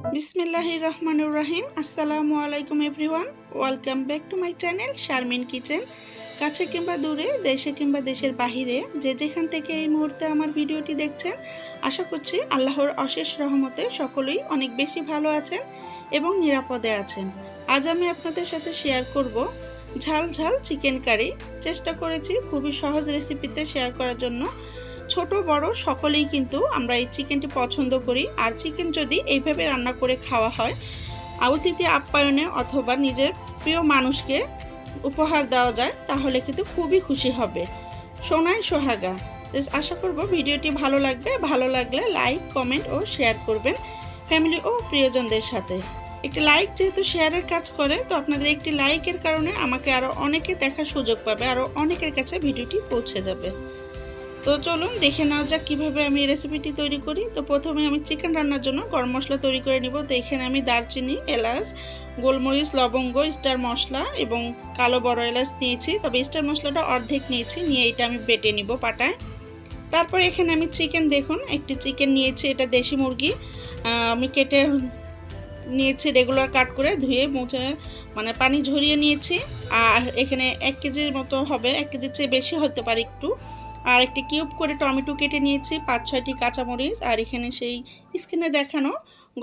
बिस्मिल्लाहिर रहमानिर रहीम। अस्सलामु आलाइकुम everyone, welcome back to my channel Sharmin kitchen. কাছে কিংবা দূরে, দেশে কিংবা দেশের বাহিরে যে যেখান থেকে এই মুহূর্তে আমার ভিডিওটি দেখছেন, আশা করছি আল্লাহর অশেষ রহমতে সকলেই অনেক বেশি ভালো আছেন এবং নিরাপদে আছেন। আজ আমি আপনাদের সাথে শেয়ার করব ঝাল ঝাল চিকেন কারি। চেষ্টা করেছি খুবই সহজ রেসিপিতে শেয়ার করার জন্য। ছোট বড় সকলেই কিন্তু আমরা এই চিকেনটি পছন্দ করি। আর চিকেন যদি এইভাবে রান্না করে খাওয়া হয়, অতিথি আপ্যায়নে অথবা নিজের প্রিয় মানুষকে উপহার দেওয়া যায়, তাহলে কিন্তু খুবই খুশি হবে। সোনায় সোহাগা। আশা করব ভিডিওটি ভালো লাগবে। ভালো লাগলে লাইক, কমেন্ট ও শেয়ার করবেন ফ্যামিলি ও প্রিয়জনদের সাথে। একটি লাইক যেহেতু শেয়ারের কাজ করে, তো আপনাদের একটি লাইকের কারণে আমাকে আরও অনেকে দেখার সুযোগ পাবে, আরও অনেকের কাছে ভিডিওটি পৌঁছে যাবে। তো চলুন দেখে নেওয়া যাক কীভাবে আমি রেসিপিটি তৈরি করি। তো প্রথমে আমি চিকেন রান্নার জন্য গরম মশলা তৈরি করে নিব। তো এখানে আমি দারচিনি, এলাচ, গোলমরিচ, লবঙ্গ, স্টার মশলা এবং কালো বড় এলাচ নিয়েছি। তবে স্টার মশলাটা অর্ধেক নিয়েছি, নিয়ে এটা আমি বেটে নিব পাটায়। তারপর এখানে আমি চিকেন, দেখুন একটি চিকেন নিয়েছি, এটা দেশি মুরগি। আমি কেটে নিয়েছি, রেগুলার কাট করে ধুয়ে মুছে মানে পানি ঝরিয়ে নিয়েছি। আর এখানে 1 কেজির মতো হবে, 1 কেজির চেয়ে বেশি হতে পারে একটু। আর একটি কিউব করে টমেটো কেটে নিয়েছি, 5-6টি কাঁচামরিচ। আর এখানে সেই স্ক্রিনে দেখানো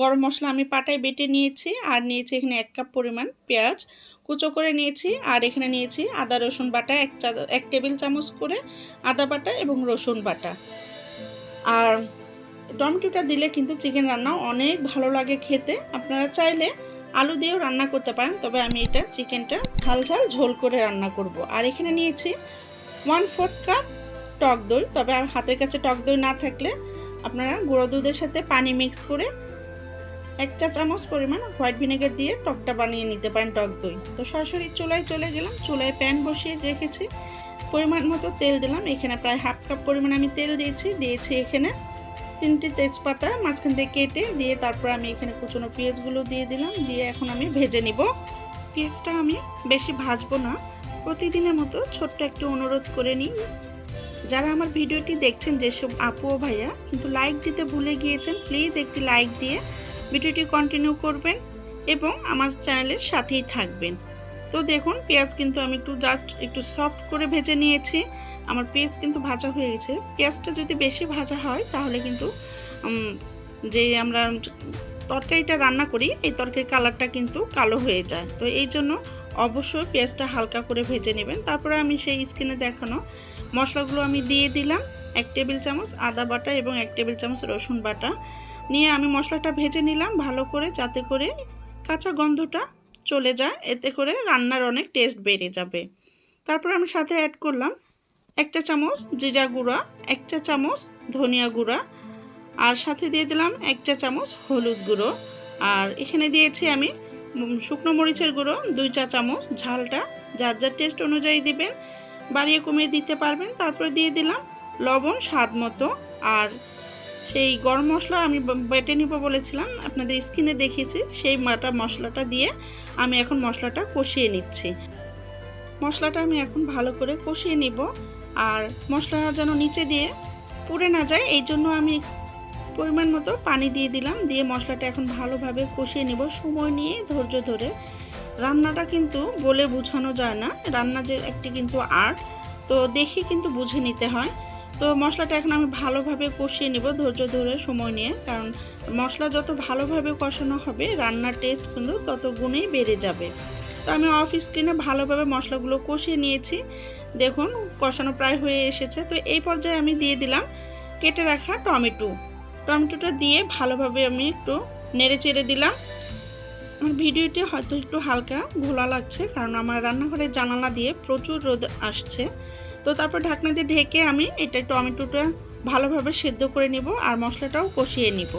গরম মশলা আমি পাটায় বেটে নিয়েছি। আর নিয়েছি এখানে 1 কাপ পরিমাণ পেঁয়াজ কুচো করে নিয়েছি। আর এখানে নিয়েছি আদা রসুন বাটা 1 টেবিল চামচ করে আদা বাটা এবং রসুন বাটা। আর টমেটোটা দিলে কিন্তু চিকেন রান্না অনেক ভালো লাগে খেতে। আপনারা চাইলে আলু দিয়েও রান্না করতে পারেন, তবে আমি এটা চিকেনটা ঝাল ঝাল ঝোল করে রান্না করব। আর এখানে নিয়েছি 1/4 কাপ টক দই। তবে হাতের কাছে টক দই না থাকলে আপনারা গুঁড়ো দুধের সাথে পানি মিক্স করে 1 চা চামচ পরিমাণ হোয়াইট ভিনেগার দিয়ে টকটা বানিয়ে নিতে পারেন টক দই। তো সরাসরি চুলায় চলে গেলাম। চুলায় প্যান বসিয়ে রেখেছি, পরিমাণ মতো তেল দিলাম। এখানে প্রায় 1/2 কাপ পরিমাণ আমি তেল দিয়েছি এখানে 3টি তেজপাতা মাঝখান থেকে কেটে দিয়ে, তারপর আমি এখানে কুচনো পেঁয়াজগুলো দিয়ে দিলাম। দিয়ে এখন আমি ভেজে নিব। পেঁয়াজটা আমি বেশি ভাজবো না, প্রতিদিনের মতো ছোট্ট একটু অনুরোধ করে নিই, যারা আমার ভিডিওটি দেখছেন যেসব আপু ও ভাইয়া কিন্তু লাইক দিতে ভুলে গিয়েছেন, প্লিজ একটি লাইক দিয়ে ভিডিওটি কন্টিনিউ করবেন এবং আমার চ্যানেলের সাথেই থাকবেন। তো দেখুন পেঁয়াজ কিন্তু আমি জাস্ট একটু সফট করে ভেজে নিয়েছি। আমার পেঁয়াজ কিন্তু ভাজা হয়ে গেছে। পেঁয়াজটা যদি বেশি ভাজা হয় তাহলে কিন্তু যে আমরা তরকারিটা রান্না করি এই তরকারির কালারটা কিন্তু কালো হয়ে যায়। তো এই জন্য অবশ্যই পেঁয়াজটা হালকা করে ভেজে নেবেন। তারপরে আমি সেই স্ক্রিনে দেখানো মশলাগুলো আমি দিয়ে দিলাম। 1 টেবিল চামচ আদা বাটা এবং 1 টেবিল চামচ রসুন বাটা নিয়ে আমি মশলাটা ভেজে নিলাম ভালো করে, যাতে করে কাঁচা গন্ধটা চলে যায়। এতে করে রান্নার অনেক টেস্ট বেড়ে যাবে। তারপর আমি সাথে অ্যাড করলাম 1 চা চামচ জিরা গুঁড়া, 1 চা চামচ ধনিয়া গুঁড়া, আর সাথে দিয়ে দিলাম 1 চা চামচ হলুদ গুঁড়ো। আর এখানে দিয়েছি আমি শুকনো মরিচের গুঁড়ো 2 চা চামচ। ঝালটা যার যার টেস্ট অনুযায়ী দিবেন, বাড়িয়ে কমিয়ে দিতে পারবেন। তারপরে দিয়ে দিলাম লবণ স্বাদ মতো। আর সেই গরম মশলা আমি বেটে নিব বলেছিলাম, আপনাদের স্ক্রিনে দেখিয়েছি, সেই বাটা মশলাটা দিয়ে আমি এখন মশলাটা কষিয়ে নিচ্ছি। মশলাটা আমি এখন ভালো করে কষিয়ে নিব। আর মশলা যেন নিচে দিয়ে পুড়ে না যায়, এই জন্য আমি পরিমাণ মতো পানি দিয়ে দিলাম। দিয়ে মশলাটা এখন ভালোভাবে কষিয়ে নিব সময় নিয়ে, ধৈর্য ধরে। রান্নাটা কিন্তু বলে বোঝানো যায় না, রান্না যে একটি কিন্তু আর্ট, তো দেখে কিন্তু বুঝে নিতে হয়। তো মশলাটা এখন আমি ভালোভাবে কষিয়ে নিব ধৈর্য ধরে সময় নিয়ে, কারণ মশলা যত ভালোভাবে কষানো হবে রান্নার টেস্ট কিন্তু তত গুণেই বেড়ে যাবে। তো আমি অফ স্ক্রিনে ভালোভাবে মশলাগুলো কষিয়ে নিয়েছি। দেখুন কষানো প্রায় হয়ে এসেছে। তো এই পর্যায়ে আমি দিয়ে দিলাম কেটে রাখা টমেটোটা দিয়ে ভালোভাবে আমি একটু নেড়ে চেড়ে দিলাম। আমার ভিডিওটি হয়তো একটু হালকা ঘোলা লাগছে, কারণ আমার রান্নাঘরের জানালা দিয়ে প্রচুর রোদ আসছে। তো তারপর ঢাকনা দিয়ে ঢেকে আমি টমেটোটা ভালোভাবে সেদ্ধ করে নিব আর মশলাটাও কষিয়ে নিব।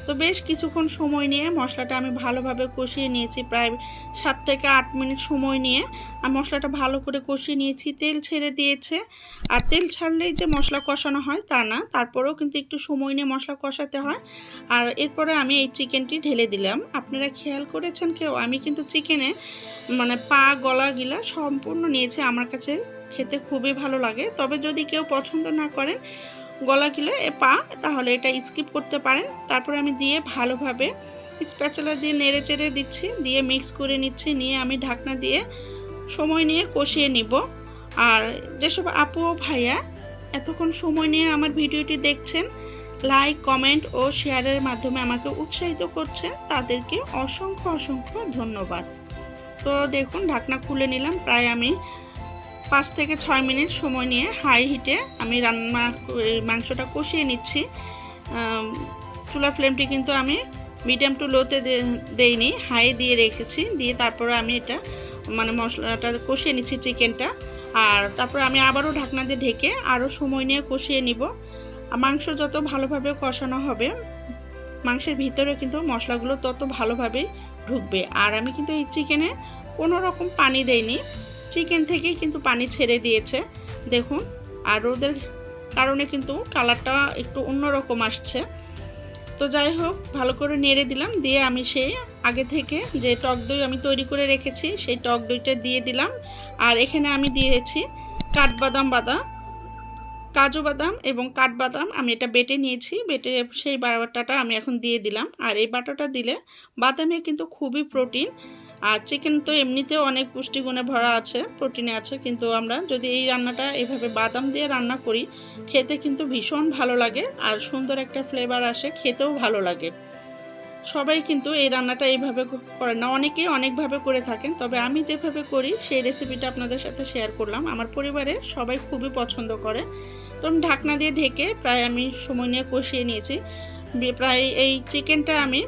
তো বেশ কিছুক্ষণ সময় নিয়ে মশলাটা আমি ভালোভাবে কষিয়ে নিয়েছি, প্রায় 7 থেকে 8 মিনিট সময় নিয়ে আমি মশলাটা ভালো করে কষিয়ে নিয়েছি। তেল ছেড়ে দিয়েছে। আর তেল ছাড়লেই যে মশলা কষানো হয় তা না, তারপরেও কিন্তু একটু সময় নিয়ে মশলা কষাতে হয়। আর এরপরে আমি এই চিকেনটি ঢেলে দিলাম। আপনারা খেয়াল করেছেন কেউ, আমি কিন্তু চিকেনে মানে পা গলা গিলা সম্পূর্ণ নিয়েছি। আমার কাছে খেতে খুবই ভালো লাগে। তবে যদি কেউ পছন্দ না করেন, গলা গেলে পা, তাহলে এটা স্কিপ করতে পারেন। তারপরে আমি দিয়ে ভালোভাবে স্প্যাচুলা দিয়ে নেড়ে চেড়ে দিচ্ছি, দিয়ে মিক্স করে নিচ্ছি, নিয়ে আমি ঢাকনা দিয়ে সময় নিয়ে কষিয়ে নিব। আর যেসব আপু ও ভাইয়া এতক্ষণ সময় নিয়ে আমার ভিডিওটি দেখছেন, লাইক কমেন্ট ও শেয়ারের মাধ্যমে আমাকে উৎসাহিত করছেন, তাদেরকে অসংখ্য অসংখ্য ধন্যবাদ। তো দেখুন ঢাকনা খুলে নিলাম। প্রায় আমি 5 থেকে 6 মিনিট সময় নিয়ে হাই হিটে আমি মাংসটা কষিয়ে নিচ্ছি। চুলার ফ্লেমটি কিন্তু আমি মিডিয়াম টু লোতে দেইনি, হাই দিয়ে রেখেছি। দিয়ে তারপরে আমি এটা মশলাটা কষিয়ে নিচ্ছি চিকেনটা। আর তারপরে আমি আবারও ঢাকনা দিয়ে ঢেকে আরও সময় নিয়ে কষিয়ে নিব। মাংস যত ভালোভাবে কষানো হবে, মাংসের ভিতরে কিন্তু মশলাগুলো তত ভালোভাবে ঢুকবে। আর আমি কিন্তু এই চিকেনে কোনো রকম পানি দেইনি, চিকেন থেকেই কিন্তু পানি ছেড়ে দিয়েছে দেখুন। আর রোদের কারণে কিন্তু কালারটা একটু অন্যরকম আসছে। তো যাই হোক, ভালো করে নেড়ে দিলাম। দিয়ে আমি সেই আগে থেকে যে টক দই আমি তৈরি করে রেখেছি, সেই টক দইটা দিয়ে দিলাম। আর এখানে আমি দিয়েছি কাজু বাদাম এবং কাঠবাদাম, আমি এটা বেটে নিয়েছি। বেটে সেই বাটাটা আমি এখন দিয়ে দিলাম। আর এই বাটাটা দিলে বাদামে কিন্তু খুবই প্রোটিন, আর চিকেন তো এমনিতেও অনেক পুষ্টিগুণে ভরা আছে, প্রোটিনে আছে। কিন্তু আমরা যদি এই রান্নাটা এভাবে বাদাম দিয়ে রান্না করি, খেতে কিন্তু ভীষণ ভালো লাগে, আর সুন্দর একটা ফ্লেভার আসে, খেতেও ভালো লাগে। সবাই কিন্তু এই রান্নাটা এইভাবে করে না, অনেকেই অনেকভাবে করে থাকেন, তবে আমি যেভাবে করি সেই রেসিপিটা আপনাদের সাথে শেয়ার করলাম। আমার পরিবারে সবাই খুবই পছন্দ করে। তো আমি ঢাকনা দিয়ে ঢেকে প্রায় আমি সময় নিয়ে কষিয়ে নিয়েছি। প্রায় এই চিকেনটা আমি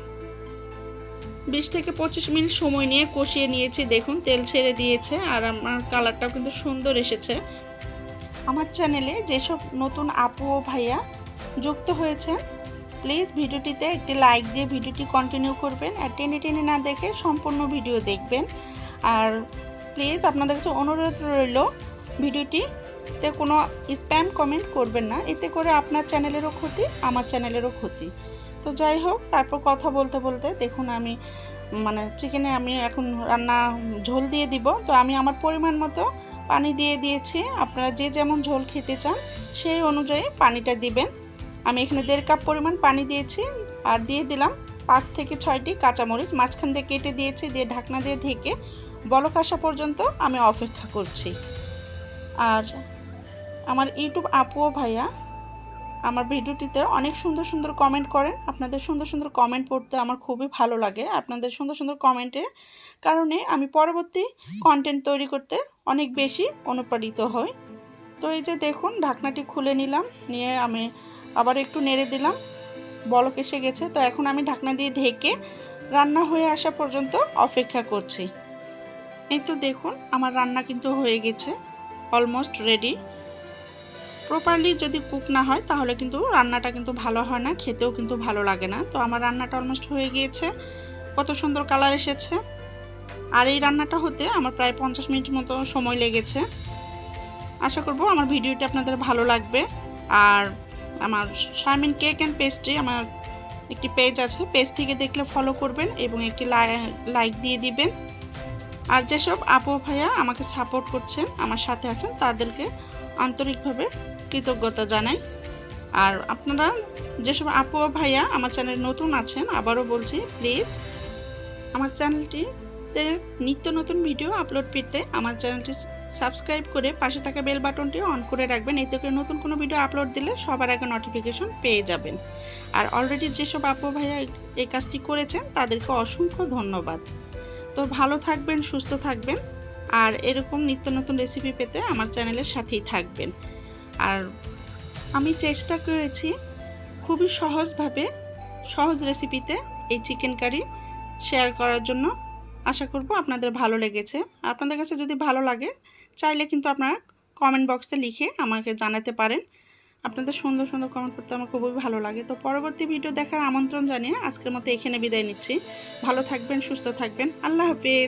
20 থেকে 25 মিনিট সময় নিয়ে কষিয়ে নিয়েছি। দেখুন তেল ছেড়ে দিয়েছে, আর আমার কালারটাও কিন্তু সুন্দর এসেছে। আমার চ্যানেলে যেসব নতুন আপু ও ভাইয়া যুক্ত হয়েছেন, প্লিজ ভিডিওটিতে একটি লাইক দিয়ে ভিডিওটি কন্টিনিউ করবেন, আর টেনে টেনে না দেখে সম্পূর্ণ ভিডিও দেখবেন। আর প্লিজ আপনাদের কাছে অনুরোধ রইল, ভিডিওটিতে কোনো স্প্যাম কমেন্ট করবেন না, এতে করে আপনার চ্যানেলেরও ক্ষতি, আমার চ্যানেলেরও ক্ষতি। তো যাই হোক, তারপর কথা বলতে বলতে দেখুন আমি চিকেনে আমি এখন ঝোল দিয়ে দিব। তো আমি আমার পরিমাণ মতো পানি দিয়ে দিয়েছি। আপনারা যে যেমন ঝোল খেতে চান সেই অনুযায়ী পানিটা দিবেন। আমি এখানে 1.5 কাপ পরিমাণ পানি দিয়েছি। আর দিয়ে দিলাম 5 থেকে 6টি কাঁচামরিচ, মাঝখান দিয়ে কেটে দিয়েছি। দিয়ে ঢাকনা দিয়ে ঢেকে বলক আসা পর্যন্ত আমি অপেক্ষা করছি। আর আমার ইউটিউব আপু ও ভাইয়া আমার ভিডিওটিতে অনেক সুন্দর সুন্দর কমেন্ট করেন। আপনাদের সুন্দর সুন্দর কমেন্ট পড়তে আমার খুবই ভালো লাগে। আপনাদের সুন্দর সুন্দর কমেন্টের কারণে আমি পরবর্তী কন্টেন্ট তৈরি করতে অনেক বেশি অনুপ্রাণিত হই। তো এই যে দেখুন ঢাকনাটি খুলে নিলাম, নিয়ে আমি আবার একটু নেড়ে দিলাম, বলক এসে গেছে। তো এখন আমি ঢাকনা দিয়ে ঢেকে রান্না হয়ে আসা পর্যন্ত অপেক্ষা করছি। এই তো দেখুন আমার রান্না কিন্তু হয়ে গেছে, অলমোস্ট রেডি। প্রপারলি যদি কুক না হয় তাহলে কিন্তু রান্নাটা কিন্তু ভালো হয় না, খেতেও কিন্তু ভালো লাগে না। তো আমার রান্নাটা অলমোস্ট হয়ে গিয়েছে, কত সুন্দর কালার এসেছে। আর এই রান্নাটা হতে আমার প্রায় 50 মিনিট মতো সময় লেগেছে। আশা করব আমার ভিডিওটি আপনাদের ভালো লাগবে। আর আমার শারমিন কেক অ্যান্ড পেস্ট্রি আমার একটি পেজ আছে, পেজ থেকে দেখলে ফলো করবেন এবং একটি লাইক দিয়ে দিবেন। আর যেসব আপু ভাইয়া আমাকে সাপোর্ট করছেন, আমার সাথে আছেন, তাদেরকে আন্তরিকভাবে কৃতজ্ঞতা জানাই। আর আপনারা যেসব আপু ভাইয়া আমার চ্যানেলে নতুন আছেন, আবারও বলছি প্লিজ আমার চ্যানেলটিতে নিত্য নতুন ভিডিও আপলোড পেতে আমার চ্যানেলটি সাবস্ক্রাইব করে পাশে থাকা বেল বাটনটি অন করে রাখবেন। এতে করে নতুন কোনো ভিডিও আপলোড দিলে সবার আগে নোটিফিকেশন পেয়ে যাবেন। আর অলরেডি যেসব আপু ভাইয়া এই কাজটি করেছেন তাদেরকে অসংখ্য ধন্যবাদ। তো ভালো থাকবেন, সুস্থ থাকবেন, আর এরকম নিত্য নতুন রেসিপি পেতে আমার চ্যানেলের সাথেই থাকবেন। আর আমি চেষ্টা করেছি খুবই সহজভাবে, সহজ রেসিপিতে এই চিকেন কারি শেয়ার করার জন্য। আশা করব আপনাদের ভালো লেগেছে। আপনাদের কাছে যদি ভালো লাগে চাইলে কিন্তু আপনারা কমেন্ট বক্সে লিখে আমাকে জানাতে পারেন। আপনাদের সুন্দর সুন্দর কমেন্ট করতে আমার খুবই ভালো লাগে। তো পরবর্তী ভিডিও দেখার আমন্ত্রণ জানিয়ে আজকের মতো এখানে বিদায় নিচ্ছি। ভালো থাকবেন, সুস্থ থাকবেন, আল্লাহ হাফেজ।